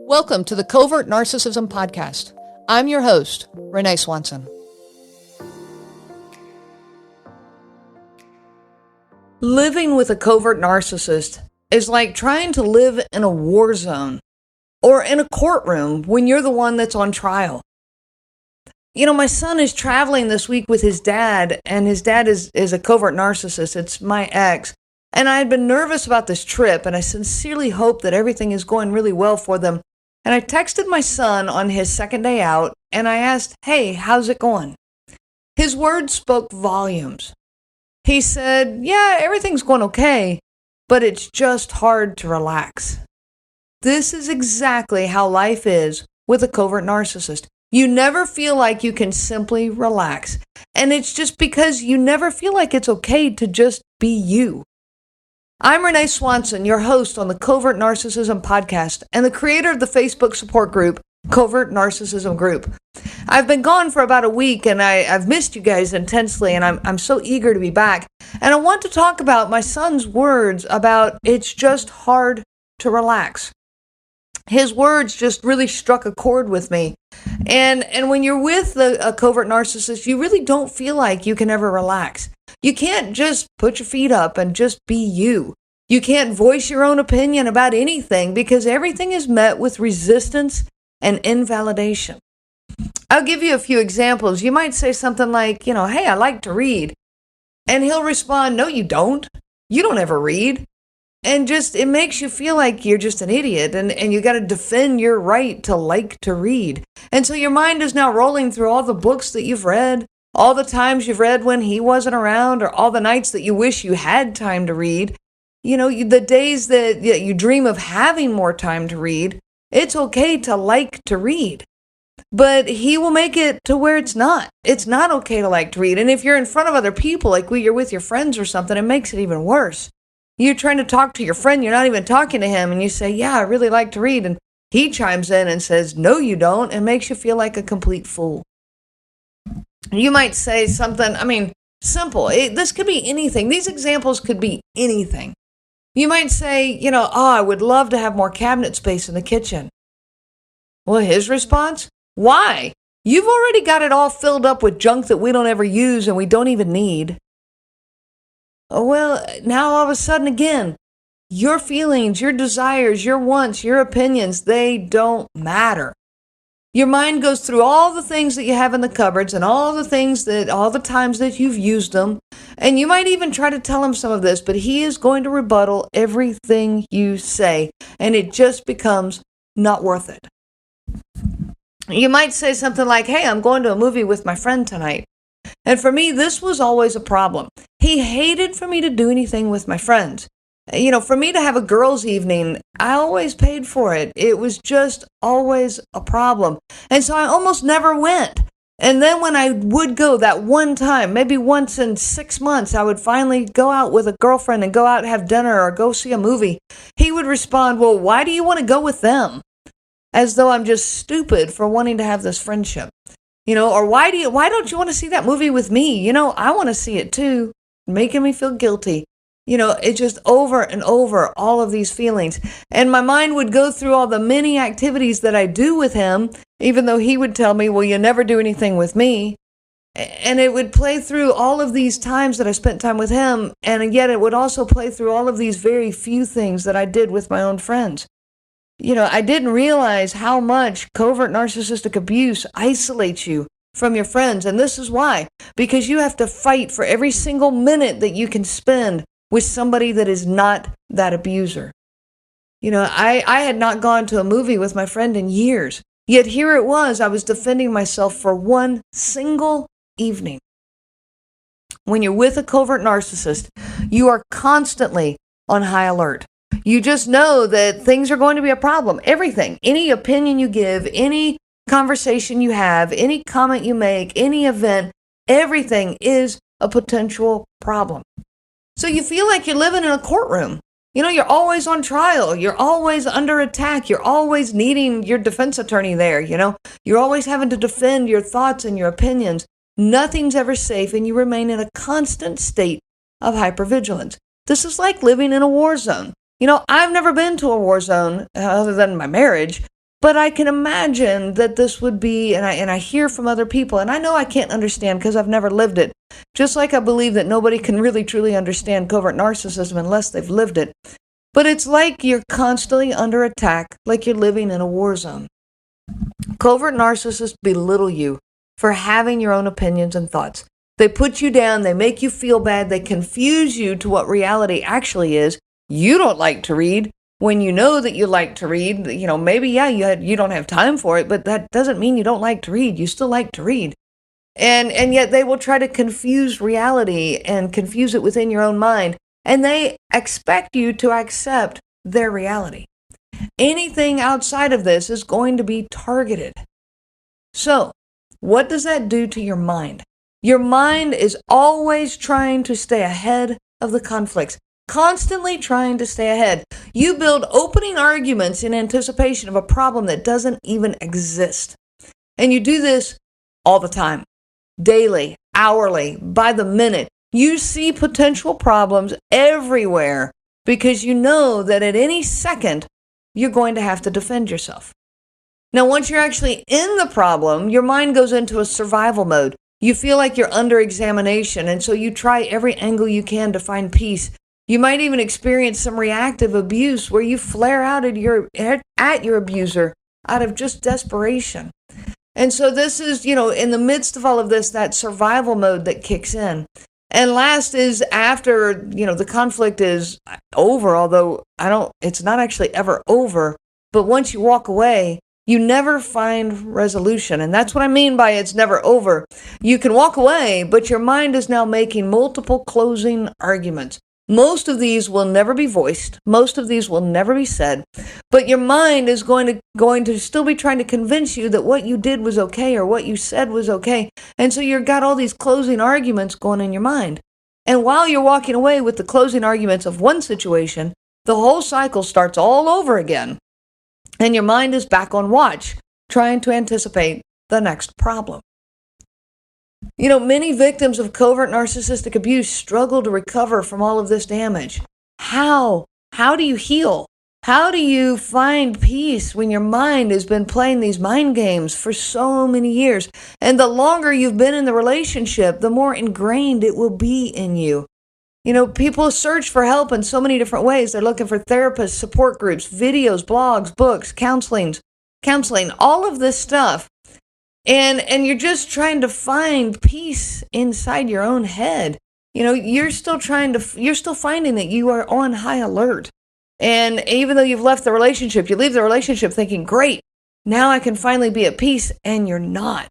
Welcome to the Covert Narcissism Podcast. I'm your host, Renee Swanson. Living with a covert narcissist is like trying to live in a war zone or in a courtroom when you're the one that's on trial. You know, my son is traveling this week with his dad, and his dad is a covert narcissist. It's my ex. And I had been nervous about this trip, and I sincerely hope that everything is going really well for them. And I texted my son on his second day out, and I asked, "Hey, how's it going?" His words spoke volumes. He said, "Yeah, everything's going okay, but it's just hard to relax." This is exactly how life is with a covert narcissist. You never feel like you can simply relax. And it's just because you never feel like it's okay to just be you. I'm Renee Swanson, your host on the Covert Narcissism Podcast and the creator of the Facebook support group, Covert Narcissism Group. I've been gone for about a week, and I've missed you guys intensely, and I'm so eager to be back. And I want to talk about my son's words about it's just hard to relax. His words just really struck a chord with me. And when you're with a covert narcissist, you really don't feel like you can ever relax. You can't just put your feet up and just be you. You can't voice your own opinion about anything because everything is met with resistance and invalidation. I'll give you a few examples. You might say something like, "Hey, I like to read." And he'll respond, "No, you don't. You don't ever read." And it makes you feel like you're just an idiot and you got to defend your right to like to read. And so your mind is now rolling through all the books that you've read, all the times you've read when he wasn't around, or all the nights that you wish you had time to read. The days that you dream of having more time to read. It's okay to like to read. But he will make it to where it's not. It's not okay to like to read. And if you're in front of other people, like you're with your friends or something, it makes it even worse. You're trying to talk to your friend, you're not even talking to him, and you say, "Yeah, I really like to read." And he chimes in and says, "No, you don't," and makes you feel like a complete fool. You might say something, simple. This could be anything. These examples could be anything. You might say, I would love to have more cabinet space in the kitchen. Well, his response, "Why? You've already got it all filled up with junk that we don't ever use and we don't even need." Well, now all of a sudden again, your feelings, your desires, your wants, your opinions, they don't matter. Your mind goes through all the things that you have in the cupboards and all the times that you've used them. And you might even try to tell him some of this, but he is going to rebuttal everything you say. And it just becomes not worth it. You might say something like, "Hey, I'm going to a movie with my friend tonight." And for me, this was always a problem. He hated for me to do anything with my friends. For me to have a girls' evening, I always paid for it. It was just always a problem. And so I almost never went. And then when I would go that one time, maybe once in 6 months, I would finally go out with a girlfriend and go out and have dinner or go see a movie. He would respond, "Well, why do you want to go with them?" As though I'm just stupid for wanting to have this friendship. Or why don't you want to see that movie with me? I want to see it too. Making me feel guilty. It's just over and over, all of these feelings. And my mind would go through all the many activities that I do with him, even though he would tell me, "Well, you never do anything with me." And it would play through all of these times that I spent time with him. And yet it would also play through all of these very few things that I did with my own friends. I didn't realize how much covert narcissistic abuse isolates you from your friends. And this is why. Because you have to fight for every single minute that you can spend with somebody that is not that abuser. I had not gone to a movie with my friend in years. Yet here it was, I was defending myself for one single evening. When you're with a covert narcissist, you are constantly on high alert. You just know that things are going to be a problem. Everything, any opinion you give, any conversation you have, any comment you make, any event, everything is a potential problem. So you feel like you're living in a courtroom. You're always on trial. You're always under attack. You're always needing your defense attorney there. You're always having to defend your thoughts and your opinions. Nothing's ever safe, and you remain in a constant state of hypervigilance. This is like living in a war zone. I've never been to a war zone other than my marriage, But I can imagine that this would be, and I hear from other people, and I know I can't understand because I've never lived it. Just like I believe that nobody can really truly understand covert narcissism unless they've lived it. But it's like you're constantly under attack, like you're living in a war zone. Covert narcissists belittle you for having your own opinions and thoughts. They put you down, they make you feel bad, they confuse you to what reality actually is. You don't like to read. When you know that you like to read, maybe, you don't have time for it, but that doesn't mean you don't like to read. You still like to read. And yet they will try to confuse reality and confuse it within your own mind. And they expect you to accept their reality. Anything outside of this is going to be targeted. So, what does that do to your mind? Your mind is always trying to stay ahead of the conflicts. Constantly trying to stay ahead. You build opening arguments in anticipation of a problem that doesn't even exist. And you do this all the time, daily, hourly, by the minute. You see potential problems everywhere because you know that at any second, you're going to have to defend yourself. Now, once you're actually in the problem, your mind goes into a survival mode. You feel like you're under examination, and so you try every angle you can to find peace. You might even experience some reactive abuse where you flare out at your abuser out of just desperation. And so this is, in the midst of all of this, that survival mode that kicks in. And last is after, the conflict is over, although it's not actually ever over. But once you walk away, you never find resolution. And that's what I mean by it's never over. You can walk away, but your mind is now making multiple closing arguments. Most of these will never be voiced. Most of these will never be said. But your mind is going to still be trying to convince you that what you did was okay or what you said was okay. And so you've got all these closing arguments going in your mind. And while you're walking away with the closing arguments of one situation, the whole cycle starts all over again. And your mind is back on watch, trying to anticipate the next problem. Many victims of covert narcissistic abuse struggle to recover from all of this damage. How? How do you heal? How do you find peace when your mind has been playing these mind games for so many years? And the longer you've been in the relationship, the more ingrained it will be in you. People search for help in so many different ways. They're looking for therapists, support groups, videos, blogs, books, counseling, all of this stuff. And you're just trying to find peace inside your own head. You're still finding that you are on high alert. And even though you've left the relationship, you leave the relationship thinking, great, now I can finally be at peace, and you're not.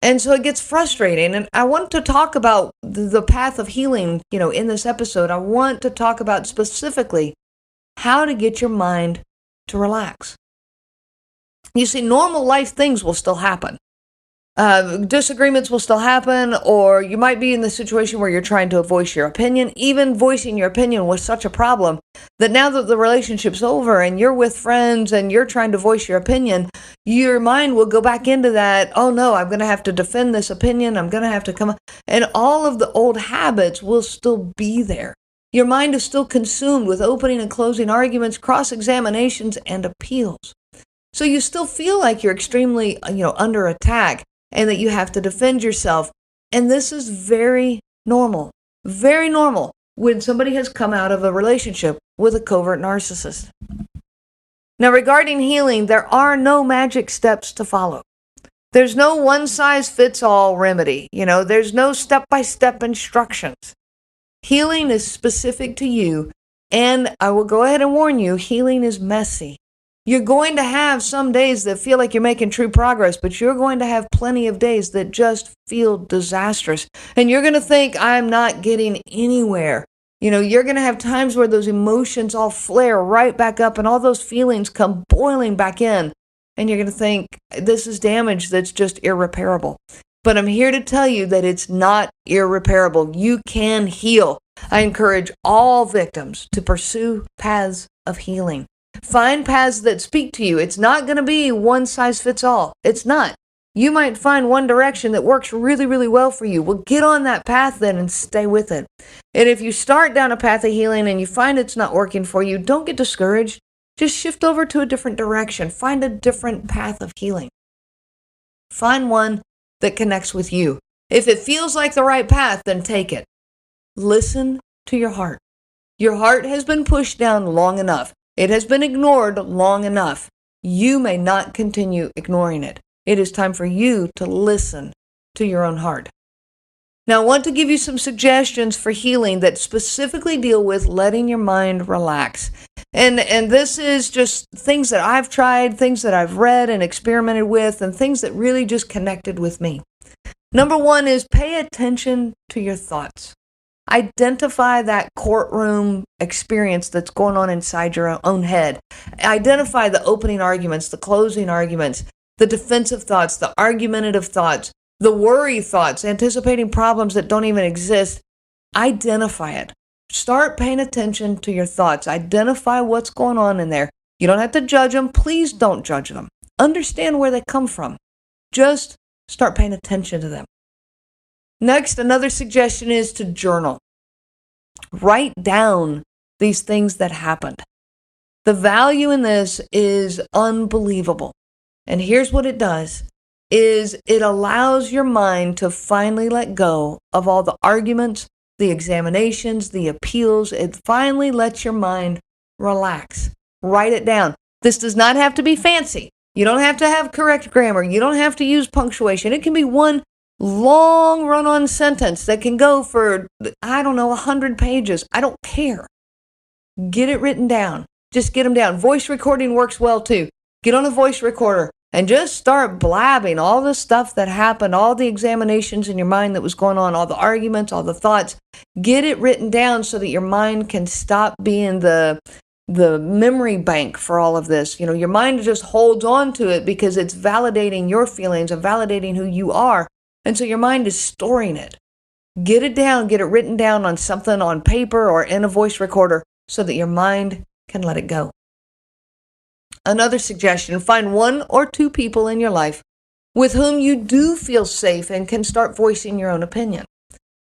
And so it gets frustrating. And I want to talk about the path of healing, in this episode. I want to talk about specifically how to get your mind to relax. You see, normal life things will still happen. Disagreements will still happen, or you might be in the situation where you're trying to voice your opinion. Even voicing your opinion was such a problem that now that the relationship's over and you're with friends and you're trying to voice your opinion, your mind will go back into that, oh no, I'm going to have to defend this opinion, I'm going to have to come, and all of the old habits will still be there. Your mind is still consumed with opening and closing arguments, cross-examinations, and appeals. So you still feel like you're extremely, under attack, and that you have to defend yourself. And this is very normal when somebody has come out of a relationship with a covert narcissist. Now, regarding healing, there are no magic steps to follow. There's no one-size-fits-all remedy. There's no step-by-step instructions. Healing is specific to you, and I will go ahead and warn you, healing is messy. You're going to have some days that feel like you're making true progress, but you're going to have plenty of days that just feel disastrous. And you're going to think, I'm not getting anywhere. You're going to have times where those emotions all flare right back up and all those feelings come boiling back in. And you're going to think, this is damage that's just irreparable. But I'm here to tell you that it's not irreparable. You can heal. I encourage all victims to pursue paths of healing. Find paths that speak to you. It's not going to be one size fits all. It's not. You might find one direction that works really, really well for you. Well, get on that path then and stay with it. And if you start down a path of healing and you find it's not working for you, don't get discouraged. Just shift over to a different direction. Find a different path of healing. Find one that connects with you. If it feels like the right path, then take it. Listen to your heart. Your heart has been pushed down long enough. It has been ignored long enough. You may not continue ignoring it. It is time for you to listen to your own heart. Now, I want to give you some suggestions for healing that specifically deal with letting your mind relax. And this is just things that I've tried, things that I've read and experimented with, and things that really just connected with me. Number one is pay attention to your thoughts. Identify that courtroom experience that's going on inside your own head. Identify the opening arguments, the closing arguments, the defensive thoughts, the argumentative thoughts, the worry thoughts, anticipating problems that don't even exist. Identify it. Start paying attention to your thoughts. Identify what's going on in there. You don't have to judge them. Please don't judge them. Understand where they come from. Just start paying attention to them. Next, another suggestion is to journal. Write down these things that happened. The value in this is unbelievable. And here's what it does, is it allows your mind to finally let go of all the arguments, the examinations, the appeals. It finally lets your mind relax. Write it down. This does not have to be fancy. You don't have to have correct grammar. You don't have to use punctuation. It can be one long run-on sentence that can go for, 100 pages. I don't care. Get it written down. Just get them down. Voice recording works well too. Get on a voice recorder and just start blabbing all the stuff that happened, all the examinations in your mind that was going on, all the arguments, all the thoughts. Get it written down so that your mind can stop being the memory bank for all of this. Your mind just holds on to it because it's validating your feelings and validating who you are. And so your mind is storing it. Get it down, get it written down on something on paper or in a voice recorder so that your mind can let it go. Another suggestion, find one or two people in your life with whom you do feel safe and can start voicing your own opinion.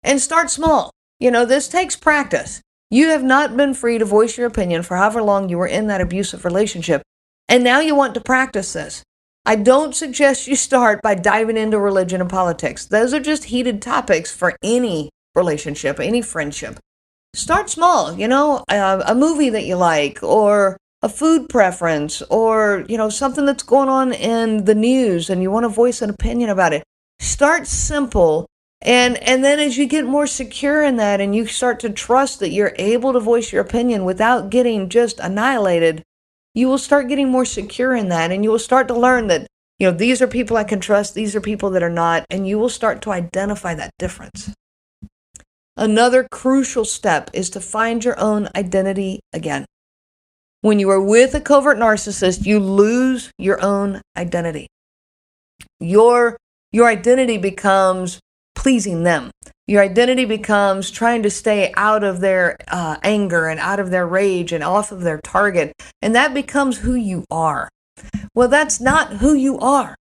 And start small. This takes practice. You have not been free to voice your opinion for however long you were in that abusive relationship. And now you want to practice this. I don't suggest you start by diving into religion and politics. Those are just heated topics for any relationship, any friendship. Start small, a movie that you like, or a food preference, or, something that's going on in the news and you want to voice an opinion about it. Start simple. And then as you get more secure in that and you start to trust that you're able to voice your opinion without getting just annihilated, you will start getting more secure in that, and you will start to learn that, these are people I can trust, these are people that are not, and you will start to identify that difference. Another crucial step is to find your own identity again. When you are with a covert narcissist, you lose your own identity. Your identity becomes pleasing them. Your identity becomes trying to stay out of their anger and out of their rage and off of their target. And that becomes who you are. Well, that's not who you are.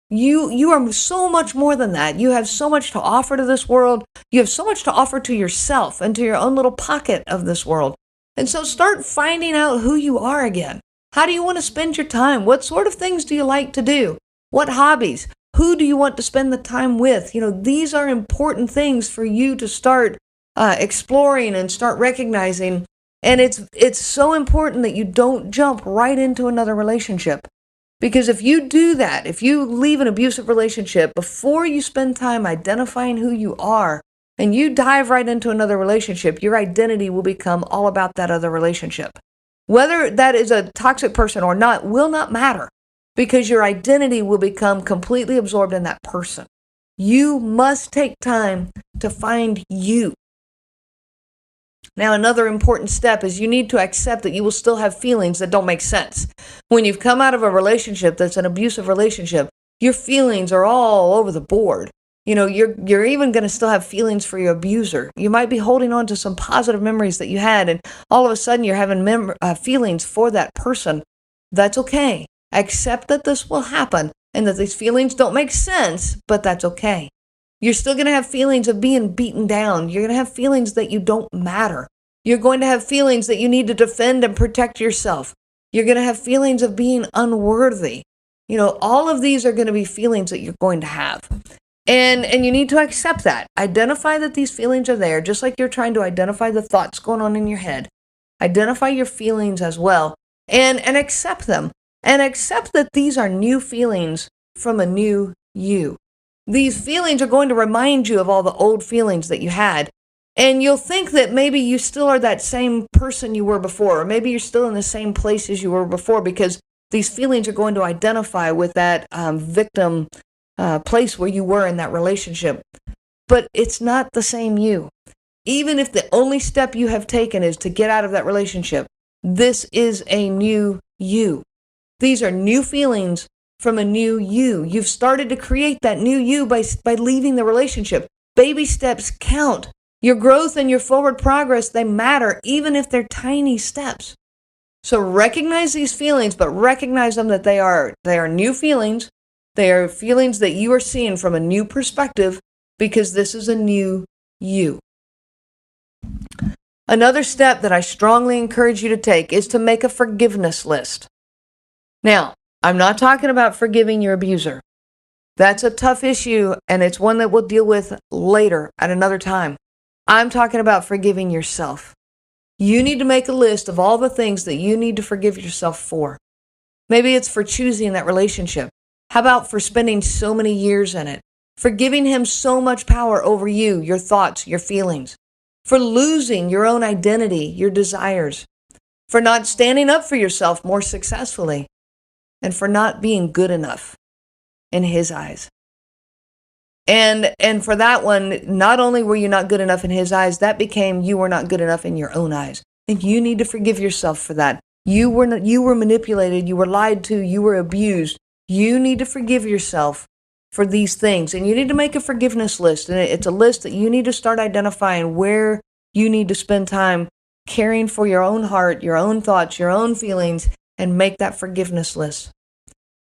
You are so much more than that. You have so much to offer to this world. You have so much to offer to yourself and to your own little pocket of this world. And so start finding out who you are again. How do you want to spend your time? What sort of things do you like to do? What hobbies? Who do you want to spend the time with? These are important things for you to start exploring and start recognizing. And it's so important that you don't jump right into another relationship. Because if you do that, if you leave an abusive relationship before you spend time identifying who you are, and you dive right into another relationship, your identity will become all about that other relationship. Whether that is a toxic person or not will not matter. Because your identity will become completely absorbed in that person. You must take time to find you. Now, another important step is you need to accept that you will still have feelings that don't make sense. When you've come out of a relationship that's an abusive relationship, your feelings are all over the board. You're even going to still have feelings for your abuser. You might be holding on to some positive memories that you had, and all of a sudden you're having feelings for that person. That's okay. Accept that this will happen and that these feelings don't make sense, but that's okay. You're still going to have feelings of being beaten down. You're going to have feelings that you don't matter. You're going to have feelings that you need to defend and protect yourself. You're going to have feelings of being unworthy. All of these are going to be feelings that you're going to have. And you need to accept that. Identify that these feelings are there, just like you're trying to identify the thoughts going on in your head. Identify your feelings as well, and accept them. And accept that these are new feelings from a new you. These feelings are going to remind you of all the old feelings that you had. And you'll think that maybe you still are that same person you were before, or maybe you're still in the same place as you were before, because these feelings are going to identify with that victim place where you were in that relationship. But it's not the same you. Even if the only step you have taken is to get out of that relationship, this is a new you. These are new feelings from a new you. You've started to create that new you by leaving the relationship. Baby steps count. Your growth and your forward progress, they matter, even if they're tiny steps. So recognize these feelings, but recognize them that they are new feelings. They are feelings that you are seeing from a new perspective, because this is a new you. Another step that I strongly encourage you to take is to make a forgiveness list. Now, I'm not talking about forgiving your abuser. That's a tough issue, and it's one that we'll deal with later at another time. I'm talking about forgiving yourself. You need to make a list of all the things that you need to forgive yourself for. Maybe it's for choosing that relationship. How about for spending so many years in it? For giving him so much power over you, your thoughts, your feelings. For losing your own identity, your desires. For not standing up for yourself more successfully. And for not being good enough in his eyes. And for that one, not only were you not good enough in his eyes, that became you were not good enough in your own eyes. And you need to forgive yourself for that. You were manipulated, you were lied to, you were abused. You need to forgive yourself for these things. And you need to make a forgiveness list. And it's a list that you need to start identifying where you need to spend time caring for your own heart, your own thoughts, your own feelings, and make that forgiveness list.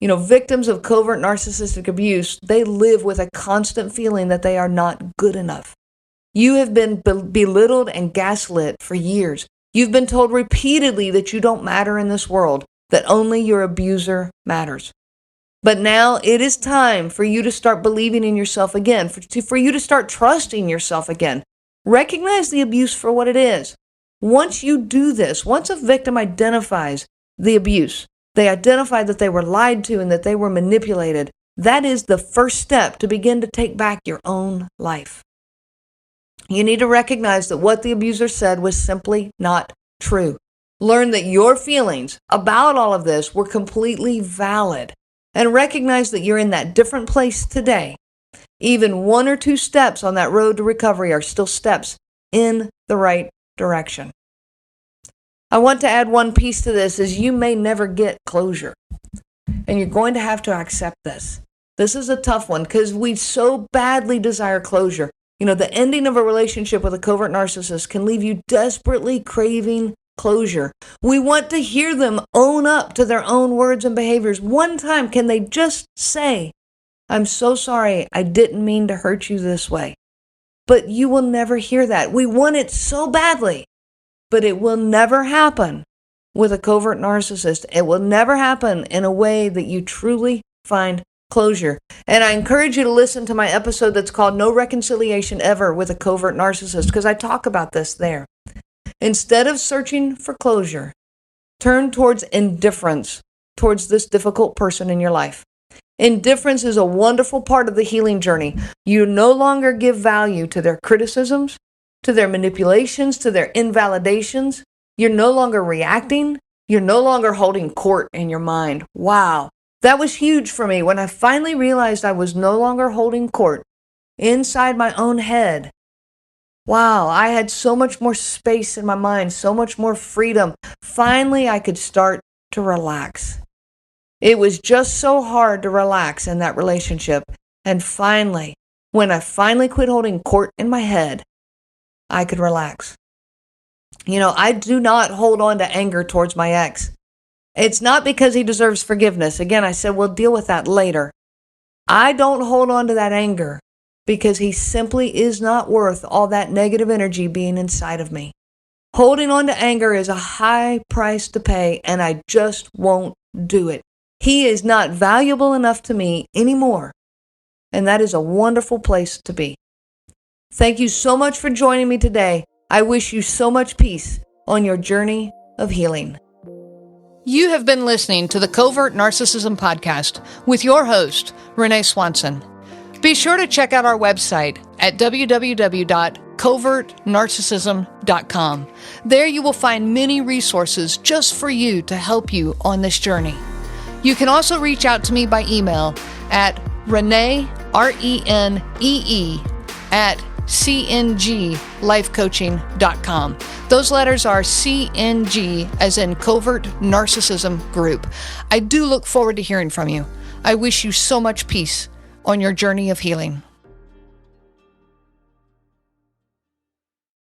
Victims of covert narcissistic abuse, they live with a constant feeling that they are not good enough. You have been belittled and gaslit for years. You've been told repeatedly that you don't matter in this world, that only your abuser matters. But now it is time for you to start believing in yourself again, for you to start trusting yourself again. Recognize the abuse for what it is. Once you do this, once a victim identifies the abuse, they identify that they were lied to and that they were manipulated, that is the first step to begin to take back your own life. You need to recognize that what the abuser said was simply not true. Learn that your feelings about all of this were completely valid, and recognize that you're in that different place today. Even 1 or 2 steps on that road to recovery are still steps in the right direction. I want to add one piece to this, is you may never get closure. And you're going to have to accept this. This is a tough one because we so badly desire closure. The ending of a relationship with a covert narcissist can leave you desperately craving closure. We want to hear them own up to their own words and behaviors. One time, can they just say, "I'm so sorry, I didn't mean to hurt you this way." But you will never hear that. We want it so badly. But it will never happen with a covert narcissist. It will never happen in a way that you truly find closure. And I encourage you to listen to my episode that's called No Reconciliation Ever with a Covert Narcissist, because I talk about this there. Instead of searching for closure, turn towards indifference towards this difficult person in your life. Indifference is a wonderful part of the healing journey. You no longer give value to their criticisms, to their manipulations, to their invalidations. You're no longer reacting. You're no longer holding court in your mind. Wow. That was huge for me when I finally realized I was no longer holding court inside my own head. Wow, I had so much more space in my mind, so much more freedom. Finally, I could start to relax. It was just so hard to relax in that relationship. And finally, when I finally quit holding court in my head, I could relax. I do not hold on to anger towards my ex. It's not because he deserves forgiveness. Again, I said we'll deal with that later. I don't hold on to that anger because he simply is not worth all that negative energy being inside of me. Holding on to anger is a high price to pay, and I just won't do it. He is not valuable enough to me anymore, and that is a wonderful place to be. Thank you so much for joining me today. I wish you so much peace on your journey of healing. You have been listening to the Covert Narcissism Podcast with your host, Renee Swanson. Be sure to check out our website at www.covertnarcissism.com. There you will find many resources just for you to help you on this journey. You can also reach out to me by email at Renee, RENEE, at cnglifecoaching.com. Those letters are CNG, as in Covert Narcissism Group. I do look forward to hearing from you. I wish you so much peace on your journey of healing.